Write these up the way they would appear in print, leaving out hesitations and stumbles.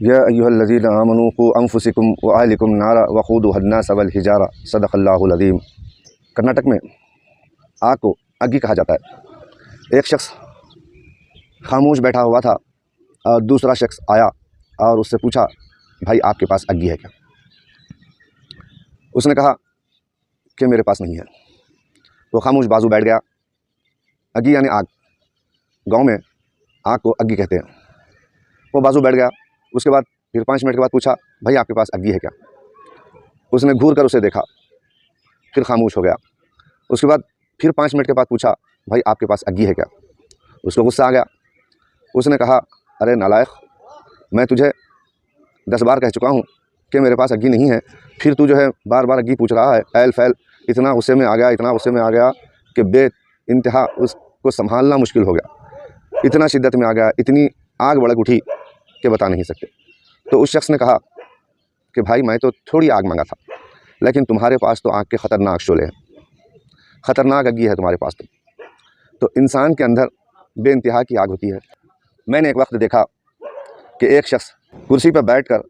या अय्युहल्लज़ीना आमनू क़ू अनफुसकुम व अहलिकुम नारा वक़ूदुहा अन्नास वल हिजारा सदक़ल्लाहुल अज़ीम। कर्नाटक में आग को अग्गी कहा जाता है। एक शख्स खामोश बैठा हुआ था और दूसरा शख्स आया और उससे पूछा, भाई आपके पास अग्गी है क्या? उसने कहा कि मेरे पास नहीं है। वो खामोश बाजू बैठ गया। अग्गी यानी आग, गांव में आग को अग्गी कहते हैं। वो बाजू बैठ गया। उसके बाद फिर 5 मिनट के बाद पूछा, भाई आपके पास अग्गी है क्या? उसने घूर कर उसे देखा, फिर खामोश हो गया। उसके बाद फिर 5 मिनट के बाद पूछा, भाई आपके पास अग्गी है क्या? उसको गुस्सा आ गया। उसने कहा, अरे नालायक, मैं तुझे 10 बार कह चुका हूँ कि मेरे पास अग्गी नहीं है, फिर तू जो है बार बार अग्गी पूछ रहा है। ऐल फैल इतना गुस्से में आ गया, इतना गुस्से में आ गया कि बेइंतहा उसको संभालना मुश्किल हो गया। इतना शिद्दत में आ गया, इतनी आग भड़क उठी कि बता नहीं सकते। तो उस शख्स ने कहा कि भाई मैं तो थोड़ी आग मांगा था, लेकिन तुम्हारे पास तो आग के ख़तरनाक शोले हैं, ख़तरनाक अग्गी है तुम्हारे पास तो इंसान के अंदर बेइंतहा की आग होती है। मैंने एक वक्त देखा कि एक शख्स कुर्सी पर बैठकर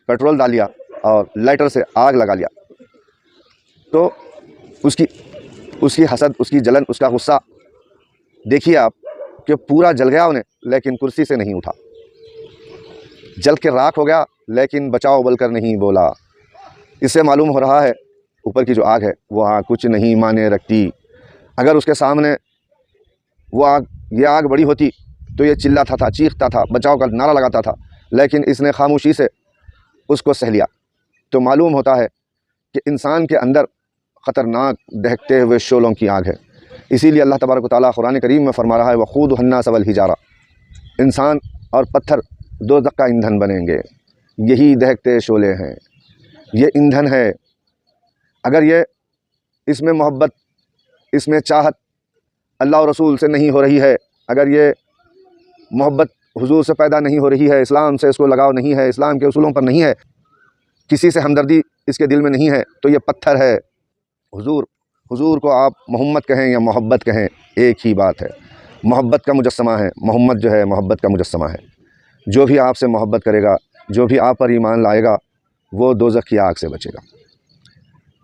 पेट्रोल डाल लिया और लाइटर से आग लगा लिया। तो उसकी हसद, उसकी जलन, उसका गुस्सा देखिए आप कि पूरा जल गया उन्हें, लेकिन कुर्सी से नहीं उठा। जल के राख हो गया, लेकिन बचाओ बोलकर नहीं बोला। इससे मालूम हो रहा है ऊपर की जो आग है वो आग कुछ नहीं माने रखती। अगर उसके सामने वो आग, ये आग बड़ी होती तो ये चिल्लाता था, चीखता था, बचाव का नारा लगाता था, लेकिन इसने खामोशी से उसको सह लिया। तो मालूम होता है कि इंसान के अंदर ख़तरनाक दहकते हुए शोलों की आग है। इसीलिए अल्लाह तबारक व तआला कुरान करीम में फरमा रहा है, वक़ूदुहा अन्नास वल हिजारा, इंसान और पत्थर दोज़ख का ईंधन बनेंगे। यही दहकते शोले हैं, ये ईंधन है। अगर ये इसमें मोहब्बत, इसमें चाहत अल्लाह और रसूल से नहीं हो रही है, अगर ये मोहब्बत हुजूर से पैदा नहीं हो रही है, इस्लाम से इसको लगाव नहीं है, इस्लाम के उसूलों पर नहीं है, किसी से हमदर्दी इसके दिल में नहीं है, तो ये पत्थर है। हुजूर को आप मोहम्मद कहें या मोहब्बत कहें, एक ही बात है। मोहब्बत का मुजस्समा है, मोहम्मद जो है मोहब्बत का मुजस्समा है। जो भी आपसे मोहब्बत करेगा, जो भी आप पर ईमान लाएगा, वो दोज़ख की आग से बचेगा।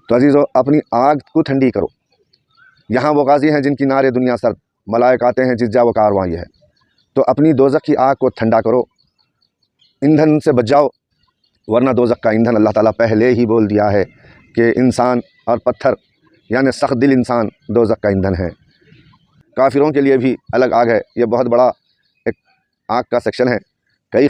तो अजीज़ों, अपनी आग को ठंडी करो। यहाँ वो गाज़ी हैं जिनकी नारे दुनिया सर्द, मलाइक आते हैं जिस जा वो कारवां ये है। तो अपनी दोज़ख की आग को ठंडा करो, ईंधन से बच जाओ, वरना दोज़ख का ईंधन अल्लाह ताला पहले ही बोल दिया है कि इंसान और पत्थर यानी सख्त दिल इंसान दोज़ख का ईंधन है। काफिरों के लिए भी अलग आग है। ये बहुत बड़ा एक आग का सेक्शन है। कई